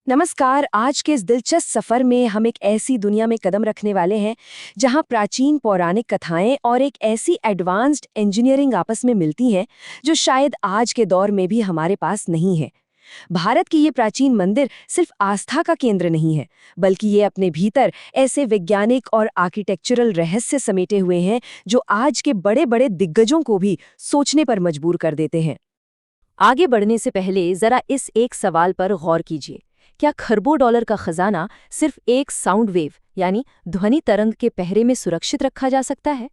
नमस्कार। आज के इस दिलचस्प सफर में हम एक ऐसी दुनिया में कदम रखने वाले हैं जहां प्राचीन पौराणिक कथाएं और एक ऐसी एडवांस्ड इंजीनियरिंग आपस में मिलती हैं जो शायद आज के दौर में भी हमारे पास नहीं है। भारत की ये प्राचीन मंदिर सिर्फ आस्था का केंद्र नहीं है, बल्कि ये अपने भीतर ऐसे वैज्ञानिक और आर्किटेक्चरल रहस्य समेटे हुए हैं जो आज के बड़े बड़े दिग्गजों को भी सोचने पर मजबूर कर देते हैं। आगे बढ़ने से पहले जरा इस एक सवाल पर गौर कीजिए। क्या खरबों डॉलर का खजाना सिर्फ एक साउंड वेव यानी ध्वनि तरंग के पहरे में सुरक्षित रखा जा सकता है?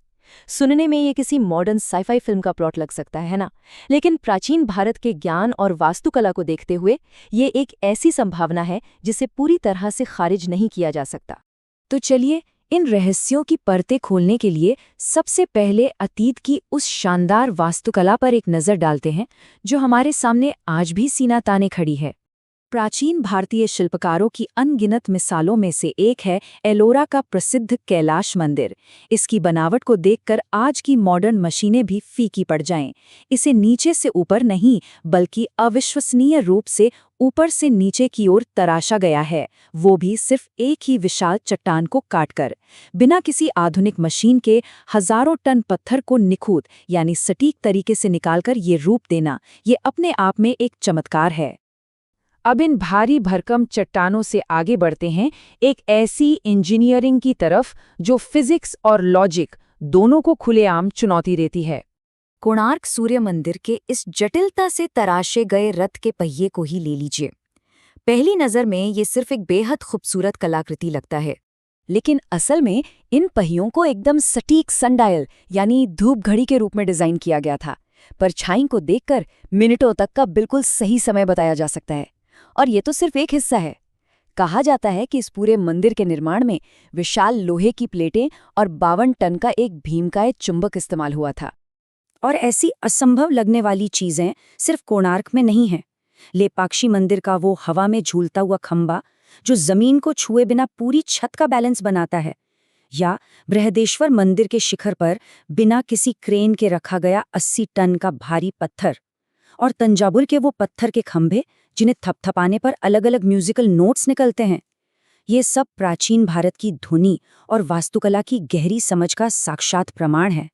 सुनने में ये किसी मॉडर्न साईफाई फिल्म का प्लॉट लग सकता है ना? लेकिन प्राचीन भारत के ज्ञान और वास्तुकला को देखते हुए ये एक ऐसी संभावना है जिसे पूरी तरह से खारिज नहीं किया जा सकता। तो चलिए इन रहस्यों की परतें खोलने के लिए सबसे पहले अतीत की उस शानदार वास्तुकला पर एक नज़र डालते हैं जो हमारे सामने आज भी सीना ताने खड़ी है। प्राचीन भारतीय शिल्पकारों की अनगिनत मिसालों में से एक है एलोरा का प्रसिद्ध कैलाश मंदिर। इसकी बनावट को देखकर आज की मॉडर्न मशीनें भी फीकी पड़ जाएं। इसे नीचे से ऊपर नहीं बल्कि अविश्वसनीय रूप से ऊपर से नीचे की ओर तराशा गया है, वो भी सिर्फ एक ही विशाल चट्टान को काटकर। बिना किसी आधुनिक मशीन के हजारों टन पत्थर को निखुत यानी सटीक तरीके से निकालकर ये रूप देना, ये अपने आप में एक चमत्कार है। अब इन भारी भरकम चट्टानों से आगे बढ़ते हैं एक ऐसी इंजीनियरिंग की तरफ जो फिजिक्स और लॉजिक दोनों को खुलेआम चुनौती देती है। कोणार्क सूर्य मंदिर के इस जटिलता से तराशे गए रथ के पहिए को ही ले लीजिए। पहली नज़र में ये सिर्फ एक बेहद खूबसूरत कलाकृति लगता है, लेकिन असल में इन पहियों को एकदम सटीक सनडायल यानी धूप घड़ी के रूप में डिज़ाइन किया गया था। परछाई को देखकर मिनटों तक का बिल्कुल सही समय बताया जा सकता है। और ये तो सिर्फ एक हिस्सा है। कहा जाता है कि इस पूरे मंदिर के निर्माण में विशाल लोहे की प्लेटें और 52 टन का एक भीमकाय चुंबक इस्तेमाल हुआ था। और ऐसी असंभव लगने वाली चीजें सिर्फ कोणार्क में नहीं हैं। लेपाक्षी मंदिर का वो हवा में झूलता हुआ खंबा जो जमीन को छुए बिना पूरी छत का बैलेंस बनाता है, या बृहदेश्वर मंदिर के शिखर पर बिना किसी क्रेन के रखा गया 80 टन का भारी पत्थर, और तंजावुर के वो पत्थर के खंभे जिन्हें थपथपाने पर अलग अलग म्यूजिकल नोट्स निकलते हैं। ये सब प्राचीन भारत की ध्वनि और वास्तुकला की गहरी समझ का साक्षात प्रमाण है।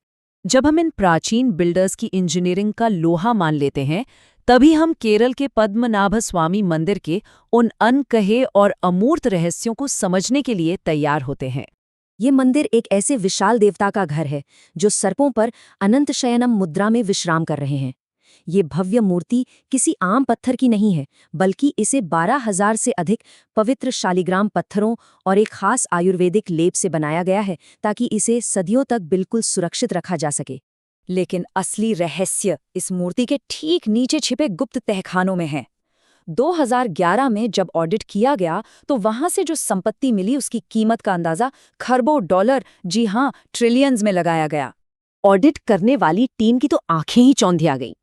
जब हम इन प्राचीन बिल्डर्स की इंजीनियरिंग का लोहा मान लेते हैं, तभी हम केरल के पद्मनाभ स्वामी मंदिर के उन अनकहे और अमूर्त रहस्यों को समझने के लिए तैयार होते हैं। ये मंदिर एक ऐसे विशाल देवता का घर है जो सर्पों पर अनंत शयनम मुद्रा में विश्राम कर रहे हैं। ये भव्य मूर्ति किसी आम पत्थर की नहीं है, बल्कि इसे 12,000 से अधिक पवित्र शालिग्राम पत्थरों और एक खास आयुर्वेदिक लेप से बनाया गया है ताकि इसे सदियों तक बिल्कुल सुरक्षित रखा जा सके। लेकिन असली रहस्य इस मूर्ति के ठीक नीचे छिपे गुप्त तहखानों में है। 2011 में जब ऑडिट किया गया तो वहां से जो संपत्ति मिली उसकी कीमत का अंदाजा खरबों डॉलर, जी हाँ, ट्रिलियंस में लगाया गया। ऑडिट करने वाली टीम की तो आंखें ही चौंधिया गईं।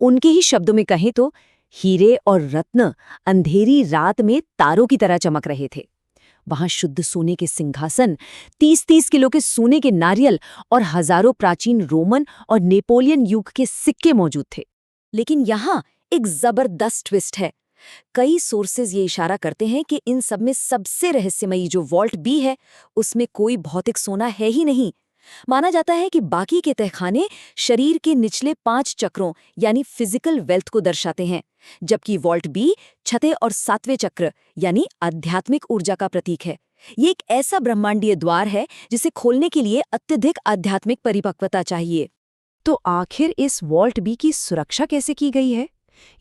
उनके ही शब्दों में कहें तो हीरे और रत्न अंधेरी रात में तारों की तरह चमक रहे थे। वहां शुद्ध सोने के सिंहासन, 30-30 किलो के सोने के नारियल और हजारों प्राचीन रोमन और नेपोलियन युग के सिक्के मौजूद थे। लेकिन यहाँ एक जबरदस्त ट्विस्ट है। कई सोर्सेज ये इशारा करते हैं कि इन सब में सबसे रहस्यमयी जो वॉल्ट बी है, उसमें कोई भौतिक सोना है ही नहीं। माना जाता है कि बाकी के तहखाने शरीर के निचले 5 चक्रों यानी फिजिकल वेल्थ को दर्शाते हैं, जबकि वॉल्ट बी छठे और 7वें चक्र यानी आध्यात्मिक ऊर्जा का प्रतीक है। ये एक ऐसा ब्रह्मांडीय द्वार है जिसे खोलने के लिए अत्यधिक आध्यात्मिक परिपक्वता चाहिए। तो आखिर इस वॉल्ट बी की सुरक्षा कैसे की गई है?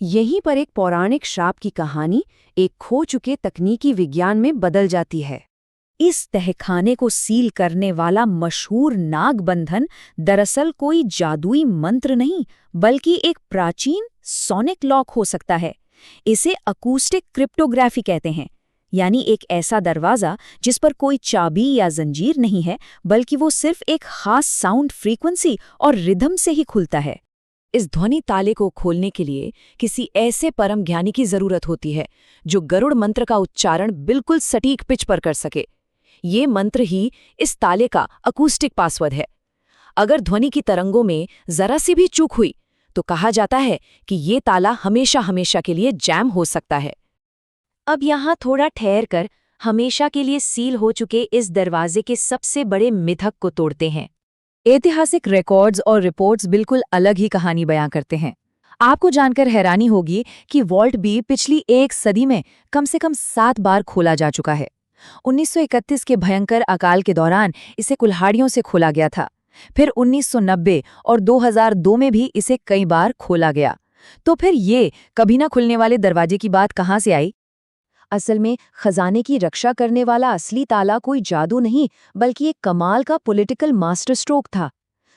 यहीं पर एक पौराणिक श्राप की कहानी एक खो चुके तकनीकी विज्ञान में बदल जाती है। इस तहखाने को सील करने वाला मशहूर नागबंधन दरअसल कोई जादुई मंत्र नहीं, बल्कि एक प्राचीन सोनिक लॉक हो सकता है। इसे अकूस्टिक क्रिप्टोग्राफी कहते हैं, यानी एक ऐसा दरवाज़ा जिस पर कोई चाबी या जंजीर नहीं है, बल्कि वो सिर्फ एक खास साउंड फ्रीक्वेंसी और रिदम से ही खुलता है। इस ध्वनि ताले को खोलने के लिए किसी ऐसे परम ज्ञानी की जरूरत होती है जो गरुड़ मंत्र का उच्चारण बिल्कुल सटीक पिच पर कर सके। ये मंत्र ही इस ताले का अकूस्टिक पासवर्ड है। अगर ध्वनि की तरंगों में जरा सी भी चूक हुई तो कहा जाता है कि ये ताला हमेशा हमेशा के लिए जैम हो सकता है। अब यहाँ थोड़ा ठहर कर हमेशा के लिए सील हो चुके इस दरवाजे के सबसे बड़े मिथक को तोड़ते हैं। ऐतिहासिक रिकॉर्ड्स और रिपोर्ट्स बिल्कुल अलग ही कहानी बयां करते हैं। आपको जानकर हैरानी होगी कि वॉल्ट बी पिछली एक सदी में कम से कम 7 बार खोला जा चुका है। 1931 के भयंकर अकाल के दौरान इसे कुल्हाड़ियों से खोला गया था। फिर 1990 और 2002 में भी इसे कई बार खोला गया। तो फिर ये कभी ना खुलने वाले दरवाजे की बात कहाँ से आई? असल में खजाने की रक्षा करने वाला असली ताला कोई जादू नहीं, बल्कि एक कमाल का पॉलिटिकल मास्टर स्ट्रोक था।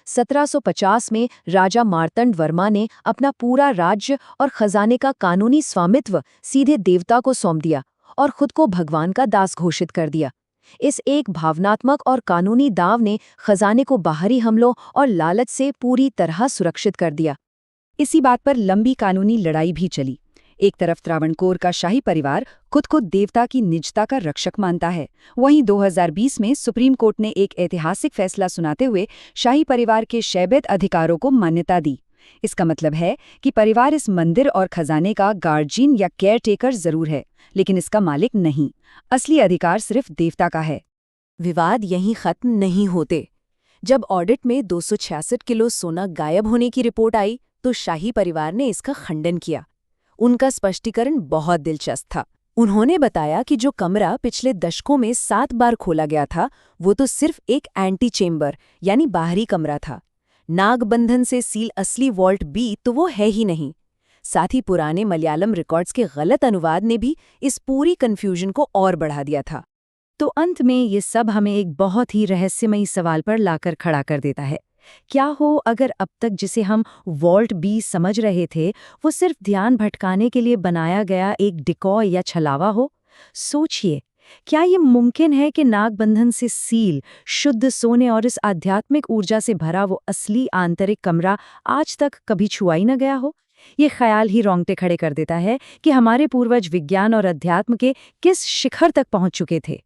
1750 में राजा मार्तंड वर्मा ने अपना पूरा राज्य और खजाने का कानूनी स्वामित्व सीधे देवता को सौंप दिया और खुद को भगवान का दास घोषित कर दिया। इस एक भावनात्मक और कानूनी दाव ने खजाने को बाहरी हमलों और लालच से पूरी तरह सुरक्षित कर दिया। इसी बात पर लंबी कानूनी लड़ाई भी चली। एक तरफ त्रावणकोर का शाही परिवार खुद को देवता की निजता का रक्षक मानता है, वहीं 2020 में सुप्रीम कोर्ट ने एक ऐतिहासिक फैसला सुनाते हुए शाही परिवार के शैबेद अधिकारों को मान्यता दी। इसका मतलब है कि परिवार इस मंदिर और खजाने का गार्जियन या केयरटेकर जरूर है, लेकिन इसका मालिक नहीं। असली अधिकार सिर्फ देवता का है। विवाद यहीं खत्म नहीं होते। जब ऑडिट में 266 किलो सोना गायब होने की रिपोर्ट आई तो शाही परिवार ने इसका खंडन किया। उनका स्पष्टीकरण बहुत दिलचस्प था। उन्होंने बताया कि जो कमरा पिछले दशकों में 7 बार खोला गया था, वो तो सिर्फ एक एंटी चेम्बर यानी बाहरी कमरा था। नागबंधन से सील असली वॉल्ट बी तो वो है ही नहीं। साथ ही पुराने मलयालम रिकॉर्ड्स के गलत अनुवाद ने भी इस पूरी कन्फ्यूजन को और बढ़ा दिया था। तो अंत में ये सब हमें एक बहुत ही रहस्यमयी सवाल पर लाकर खड़ा कर देता है। क्या हो अगर अब तक जिसे हम वॉल्ट बी समझ रहे थे वो सिर्फ ध्यान भटकाने के लिए बनाया गया एक डिकॉय या छलावा हो? सोचिए, क्या ये मुमकिन है कि नागबंधन से सील, शुद्ध सोने और इस आध्यात्मिक ऊर्जा से भरा वो असली आंतरिक कमरा आज तक कभी छुआ ही न गया हो? ये ख्याल ही रोंगटे खड़े कर देता है कि हमारे पूर्वज विज्ञान और अध्यात्म के किस शिखर तक पहुंच चुके थे।